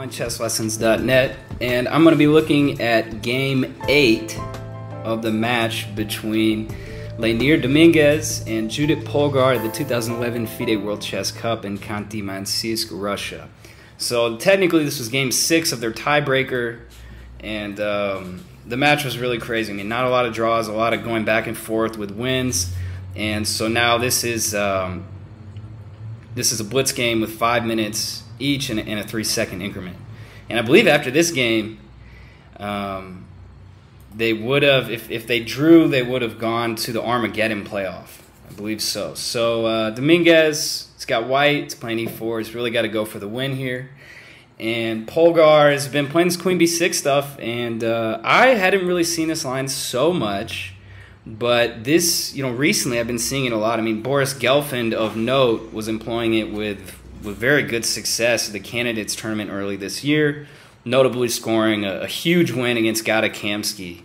onlinechesslessons.net, and I'm going to be looking at Game 8 of the match between Lenier, Dominguez and Judit Polgar at the 2011 FIDE World Chess Cup in Khanty-Mansiysk, Russia. So technically this was Game 6 of their tiebreaker, and the match was really crazy. I mean, not a lot of draws, a lot of going back and forth with wins, and so now this is a blitz game with 5 minutes each in a 3-second increment. And I believe after this game, they would have, if they drew, they would have gone to the Armageddon playoff. I believe so. So Dominguez, it's got white, it's playing e4. He's really got to go for the win here. And Polgar has been playing this queen b6 stuff, and I hadn't really seen this line so much. But this, recently I've been seeing it a lot. I mean, Boris Gelfand of note was employing it with very good success at the candidates tournament early this year, notably scoring a huge win against Gada Kamsky.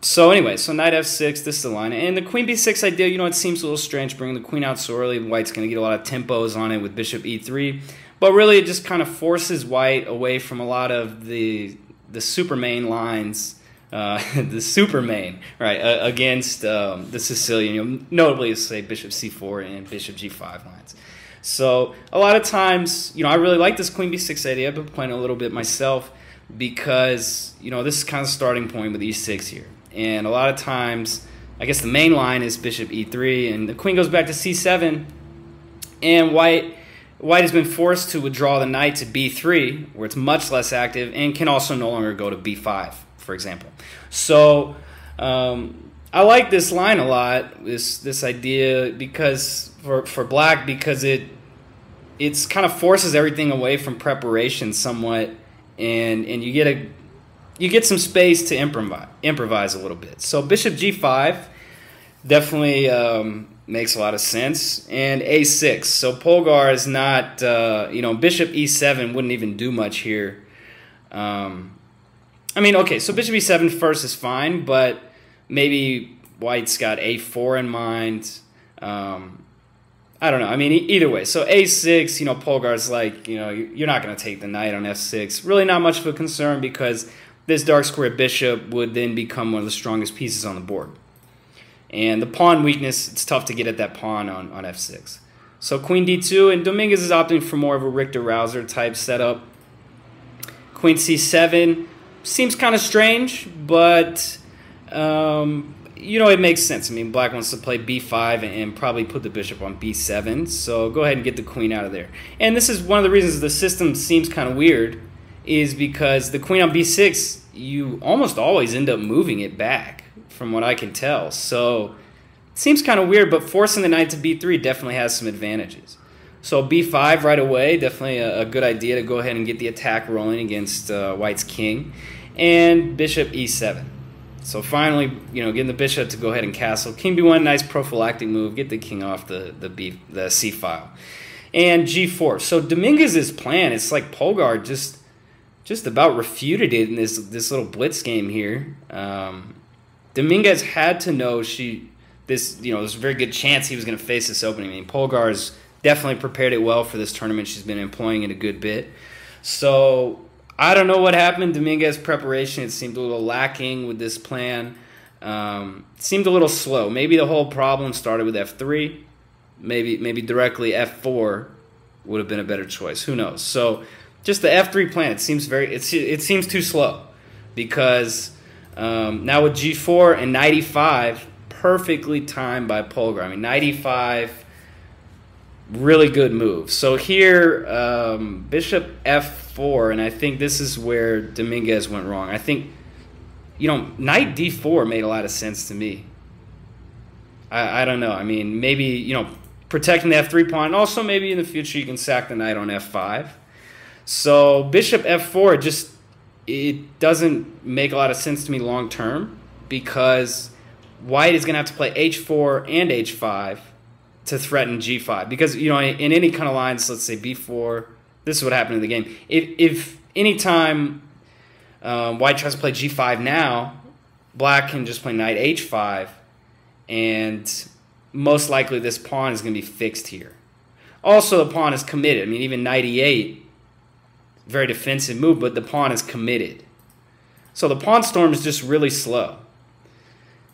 So anyway, so knight f6, this is the line. And the queen b6 idea, it seems a little strange bringing the queen out so early. White's going to get a lot of tempos on it with bishop e3. But really it just kind of forces white away from a lot of the super main lines. The super main, right, against the Sicilian, notably, say, bishop c4 and bishop g5 lines. So a lot of times, I really like this queen b6 idea. I've been playing a little bit myself because, this is kind of starting point with e6 here. And a lot of times, I guess the main line is bishop e3, and the queen goes back to c7, and white has been forced to withdraw the knight to b3, where it's much less active, and can also no longer go to b5. For example. So I like this line a lot, this idea, because for black, because it's kind of forces everything away from preparation somewhat, and you get some space to improvise a little bit. So bishop g5 definitely makes a lot of sense, and a6. So Polgar is not bishop e7 wouldn't even do much here. I mean, okay, so bishop e7 first is fine, but maybe white's got a4 in mind. I don't know. I mean, either way. So a6, Polgar's like, you're not going to take the knight on f6. Really not much of a concern because this dark square bishop would then become one of the strongest pieces on the board. And the pawn weakness, it's tough to get at that pawn on f6. So queen d2, and Dominguez is opting for more of a Richter-Rauser type setup. Queen c7. Seems kind of strange, but, it makes sense. I mean, black wants to play b5 and probably put the bishop on b7, so go ahead and get the queen out of there. And this is one of the reasons the system seems kind of weird, is because the queen on b6, you almost always end up moving it back, from what I can tell. So it seems kind of weird, but forcing the knight to b3 definitely has some advantages. So b5 right away, definitely a good idea to go ahead and get the attack rolling against white's king. And bishop e7. So finally, getting the bishop to go ahead and castle. King b1, nice prophylactic move. Get the king off the c file. And g4. So Dominguez's plan, it's like Polgar just about refuted it in this little blitz game here. Dominguez had to know there's a very good chance he was going to face this opening. I mean, Polgar's definitely prepared it well for this tournament. She's been employing it a good bit. So I don't know what happened. Dominguez's preparation, it seemed a little lacking with this plan. Seemed a little slow. Maybe the whole problem started with f3. Maybe directly f4 would have been a better choice. Who knows? So just the f3 plan, it seems too slow, because now with g4 and knight e5, perfectly timed by Polgar. I mean, knight e5, really good move. So here, bishop f4, and I think this is where Dominguez went wrong. I think, knight d4 made a lot of sense to me. I don't know. I mean, maybe, protecting the f3 pawn, and also maybe in the future you can sack the knight on f5. So bishop f4, it doesn't make a lot of sense to me long term, because white is going to have to play h4 and h5 to threaten g5, because in any kind of lines, let's say b4, this is what happened in the game. If any time white tries to play g5 now, black can just play knight h5, and most likely this pawn is going to be fixed here. Also, the pawn is committed. I mean, even knight e8, very defensive move, but the pawn is committed. So the pawn storm is just really slow.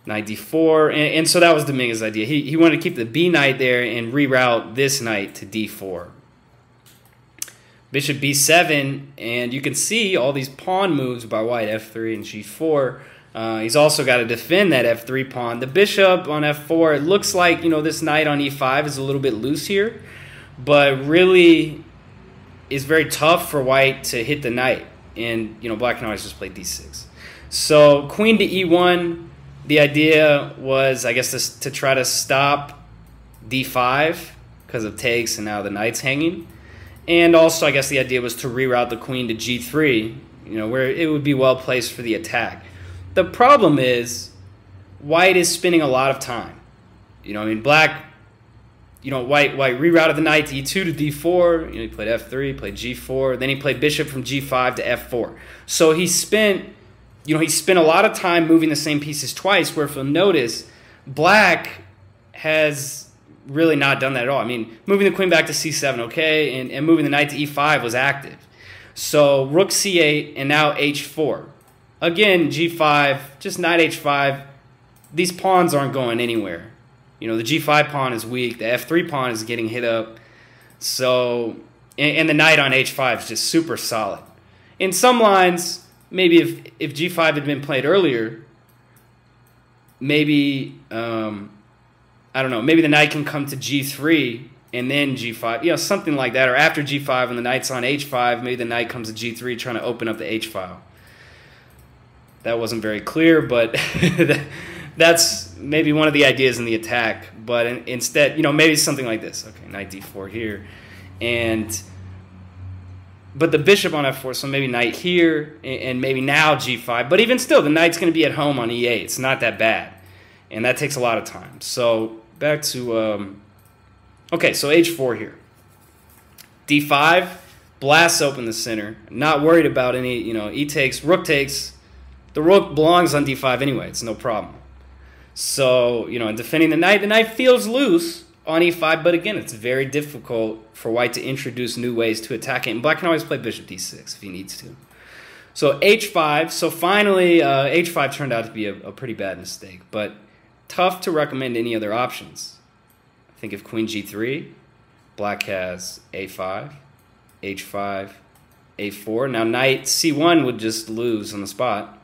Knight d4, and so that was Dominguez's idea. He wanted to keep the b knight there and reroute this knight to d4. Bishop b7, and you can see all these pawn moves by white, f3 and g4. He's also got to defend that f3 pawn. The bishop on f4, it looks like, you know, this knight on e5 is a little bit loose here, but really is very tough for white to hit the knight. And, you know, black can always just play d6. So queen to e1, the idea was, I guess, to try to stop d5 because of takes and now the knight's hanging. And also, I guess the idea was to reroute the queen to g3, you know, where it would be well placed for the attack. The problem is white is spending a lot of time. You know, I mean, black, you know, white rerouted the knight to e2 to d4. You know, he played f3, played g4. Then he played bishop from g5 to f4. So he spent a lot of time moving the same pieces twice, where if you'll notice, black has really not done that at all. I mean, moving the queen back to c7, okay, and moving the knight to e5 was active. So rook c8 and now h4. Again, g5, just knight h5. These pawns aren't going anywhere. You know, the g5 pawn is weak. The f3 pawn is getting hit up. So, and the knight on h5 is just super solid. In some lines, maybe if g5 had been played earlier, maybe, I don't know, maybe the knight can come to g3 and then g5, you know, something like that. Or after g5 and the knight's on h5, maybe the knight comes to g3 trying to open up the h-file. That wasn't very clear, but that's maybe one of the ideas in the attack. But instead, you know, maybe something like this. Okay, knight d4 here. But the bishop on f4, so maybe knight here, and maybe now g5. But even still, the knight's going to be at home on e8. It's not that bad. And that takes a lot of time. So back to, okay, so h4 here. d5, blasts open the center. Not worried about any, you know, e takes, rook takes. The rook belongs on d5 anyway. It's no problem. So, you know, in defending the knight feels loose on e5, but again, it's very difficult for white to introduce new ways to attack it. And black can always play bishop d6 if he needs to. So h5, so finally h5 turned out to be a pretty bad mistake, but tough to recommend any other options. I think if queen g3, black has a5, h5, a4. Now knight c1 would just lose on the spot.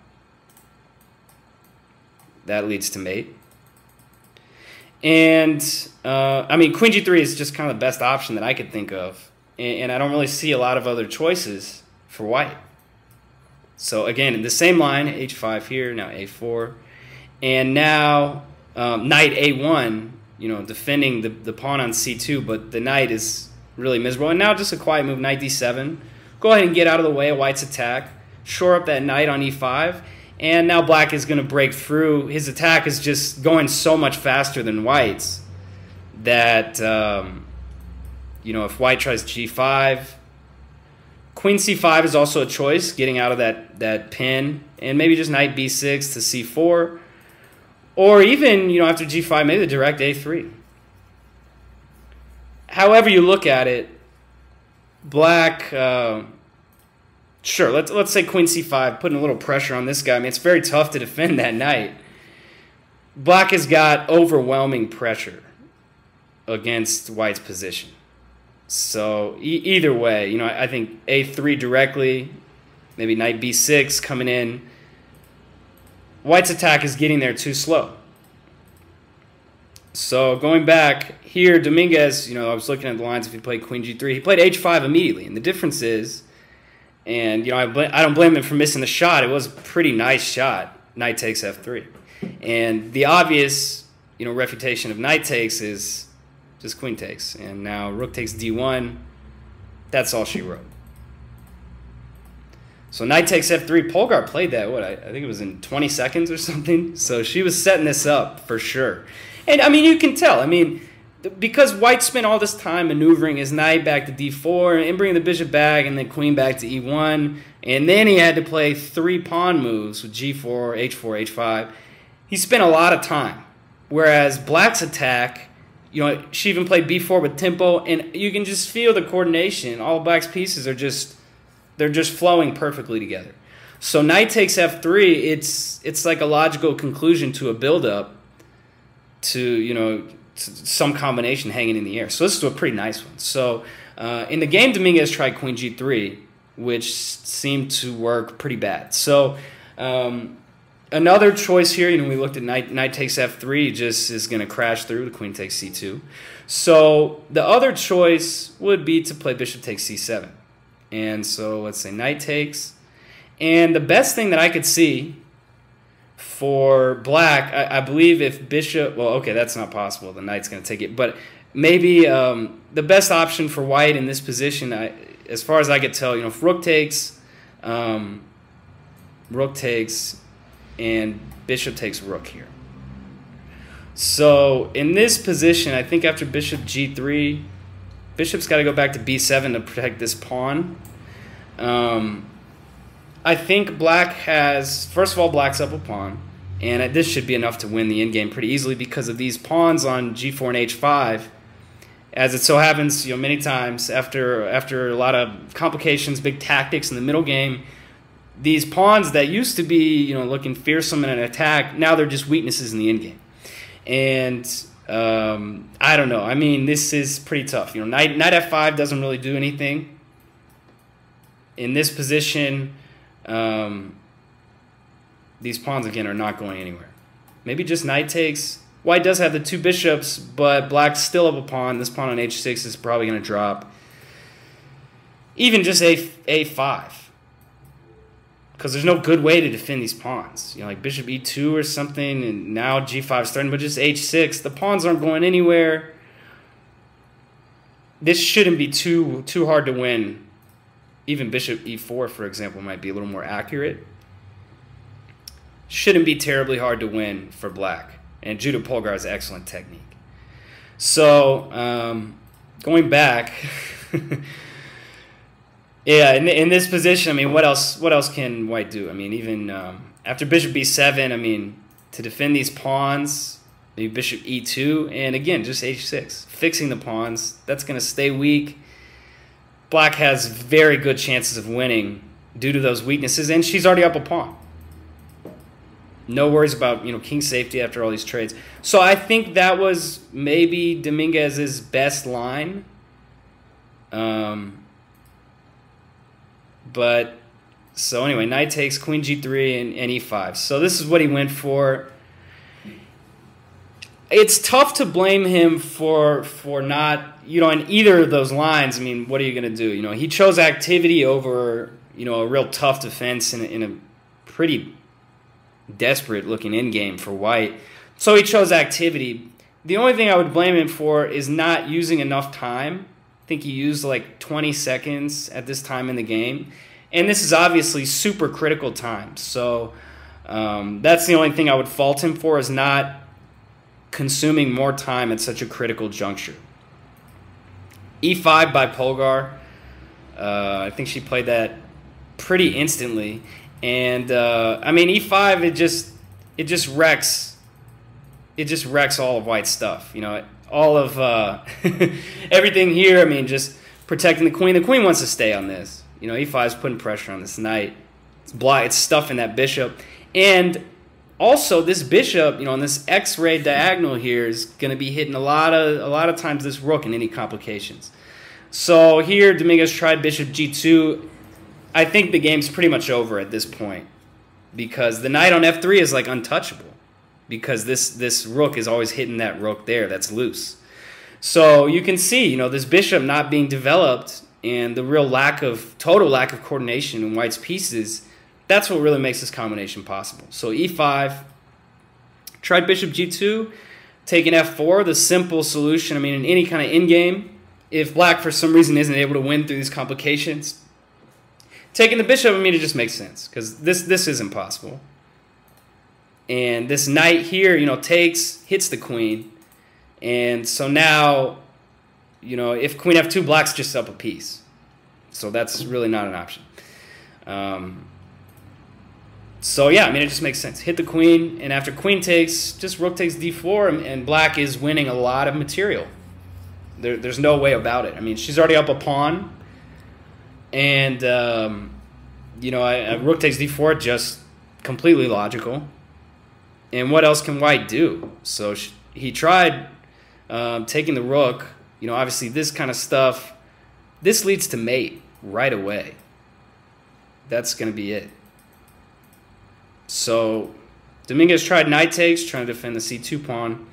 That leads to mate. And, I mean, queen g3 is just kind of the best option that I could think of. And I don't really see a lot of other choices for white. So, again, in the same line, h5 here, now a4. And now knight a1, you know, defending the pawn on c2, but the knight is really miserable. And now just a quiet move, knight d7. Go ahead and get out of the way of white's attack. Shore up that knight on e5. And now black is going to break through. His attack is just going so much faster than white's that, you know, if white tries g5, queen c5 is also a choice, getting out of that pin. And maybe just knight b6 to c4. Or even, you know, after g5, maybe the direct a3. However you look at it, black... Sure, let's say queen c5, putting a little pressure on this guy. I mean, it's very tough to defend that knight. Black has got overwhelming pressure against white's position. So either way, you know, I think a3 directly, maybe knight b6 coming in. White's attack is getting there too slow. So going back here, Dominguez, you know, I was looking at the lines if he played queen g3. He played h5 immediately, and the difference is... And, you know, I don't blame him for missing the shot. It was a pretty nice shot. Knight takes f3. And the obvious, you know, refutation of knight takes is just queen takes. And now rook takes d1. That's all she wrote. So knight takes f3. Polgar played that, what, I think it was in 20 seconds or something. So she was setting this up for sure. And, I mean, you can tell. I mean... Because white spent all this time maneuvering his knight back to d4 and bringing the bishop back and then queen back to e1, and then he had to play 3 pawn moves with g4, h4, h5. He spent a lot of time. Whereas black's attack, you know, she even played b4 with tempo, and you can just feel the coordination. All black's pieces are just, They're just flowing perfectly together. So knight takes f3, it's like a logical conclusion to a build-up to, you know, to some combination hanging in the air. So this is a pretty nice one. So in the game, Dominguez tried queen g3, which seemed to work pretty bad. So another choice here, you know, we looked at knight takes f3, just is going to crash through. The queen takes c2. So the other choice would be to play bishop takes c7. And so let's say knight takes. And the best thing that I could see for black, I believe if bishop, well, okay, that's not possible. The knight's going to take it. But maybe the best option for white in this position, as far as I could tell, you know, if rook takes, and bishop takes rook here. So in this position, I think after bishop g3, bishop's got to go back to b7 to protect this pawn. I think black has, first of all, black's up a pawn, and this should be enough to win the endgame pretty easily because of these pawns on g4 and h5. As it so happens, you know, many times after a lot of complications, big tactics in the middle game, these pawns that used to be, you know, looking fearsome in an attack, now they're just weaknesses in the endgame. And I don't know. I mean, this is pretty tough. You know, knight f5 doesn't really do anything. In this position, these pawns, again, are not going anywhere. Maybe just knight takes. White does have the two bishops, but black's still up a pawn. This pawn on h6 is probably going to drop. Even just a5. Because there's no good way to defend these pawns. You know, like bishop e2 or something, and now g5 is starting, but just h6. The pawns aren't going anywhere. This shouldn't be too hard to win. Even bishop e4, for example, might be a little more accurate. Shouldn't be terribly hard to win for black. And Judit Polgar has excellent technique. So, going back, yeah, in this position, I mean, what else can white do? I mean, even after bishop b7, I mean, to defend these pawns, maybe bishop e2, and again, just h6. Fixing the pawns, that's going to stay weak. Black has very good chances of winning due to those weaknesses, and she's already up a pawn. No worries about, you know, king safety after all these trades. So I think that was maybe Dominguez's best line. But so anyway, knight takes, queen g3, and e5. So this is what he went for. It's tough to blame him for not, you know, in either of those lines. I mean, what are you going to do? You know, he chose activity over, you know, a real tough defense in a pretty desperate looking endgame for white. So he chose activity. The only thing I would blame him for is not using enough time. I think he used like 20 seconds at this time in the game. And this is obviously super critical time. So that's the only thing I would fault him for, is not consuming more time at such a critical juncture. e5 by Polgar. I think she played that pretty instantly. And I mean, e5, it just wrecks all of white's stuff. You know, all of everything here. I mean, just protecting the queen. The queen wants to stay on this. You know, e5 is putting pressure on this knight. It's stuffing that bishop, and also this bishop, you know, on this X-ray diagonal here is going to be hitting a lot of times this rook in any complications. So here, Dominguez tried bishop g2. I think the game's pretty much over at this point, because the knight on f3 is like untouchable, because this rook is always hitting that rook there that's loose. So you can see, you know, this bishop not being developed and the real total lack of coordination in white's pieces, that's what really makes this combination possible. So e5, tried bishop g2, taking f4, the simple solution. I mean, in any kind of endgame, if black for some reason isn't able to win through these complications, taking the bishop, I mean, it just makes sense, because this is impossible. And this knight here, you know, hits the queen. And so now, you know, if queen f2, black's just up a piece. So that's really not an option. So yeah, I mean, it just makes sense. Hit the queen, and after queen takes, just rook takes d4, and black is winning a lot of material. There's no way about it. I mean, she's already up a pawn. And, you know, rook takes d4, just completely logical. And what else can white do? So he tried taking the rook. You know, obviously this kind of stuff, this leads to mate right away. That's going to be it. So Dominguez tried knight takes, trying to defend the c2 pawn.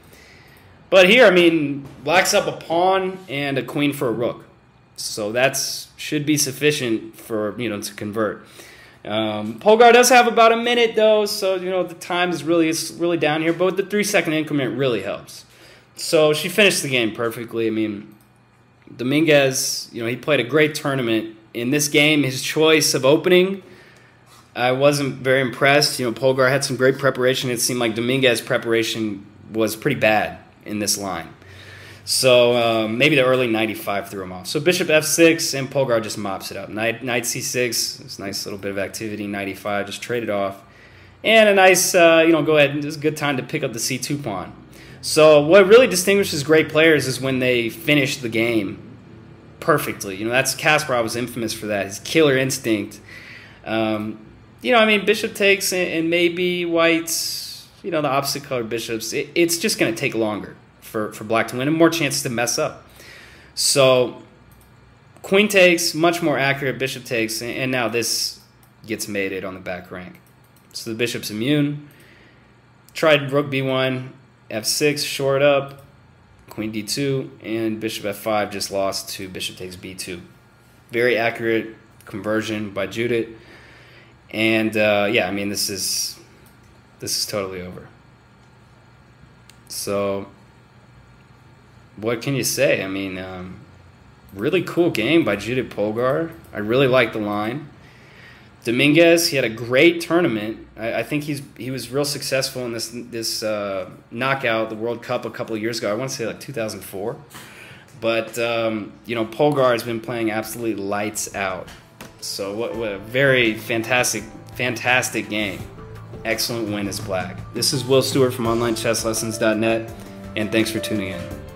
But here, I mean, black's up a pawn and a queen for a rook. So that's should be sufficient for, you know, to convert. Polgar does have about a minute, though, so, you know, the time is really down here. But the 3-second increment really helps. So she finished the game perfectly. I mean, Dominguez, you know, he played a great tournament. In this game, his choice of opening, I wasn't very impressed. You know, Polgar had some great preparation. It seemed like Dominguez's preparation was pretty bad in this line. So maybe the early 95 threw him off. So bishop f6, and Polgar just mops it up. Knight c6, it's a nice little bit of activity. Knight e5, just trade it off. And a nice, you know, go ahead, and it's a good time to pick up the c2 pawn. So what really distinguishes great players is when they finish the game perfectly. You know, that's Kasparov was infamous for that. His killer instinct. You know, I mean, bishop takes and maybe white's, you know, the opposite color bishops. It's just going to take longer for black to win and more chances to mess up. So queen takes, much more accurate. Bishop takes, and now this gets mated on the back rank. So the bishop's immune. Tried rook b1, f6, short up. Queen d2, and bishop f5 just lost to bishop takes b2. Very accurate conversion by Judit. And yeah, I mean, this is totally over. So what can you say? I mean, really cool game by Judit Polgar. I really like the line. Dominguez, he had a great tournament. I think he was real successful in this knockout, the World Cup a couple of years ago. I want to say like 2004. But you know, Polgar has been playing absolutely lights out. So what a very fantastic game. Excellent win as black. This is Will Stewart from OnlineChessLessons.net, and thanks for tuning in.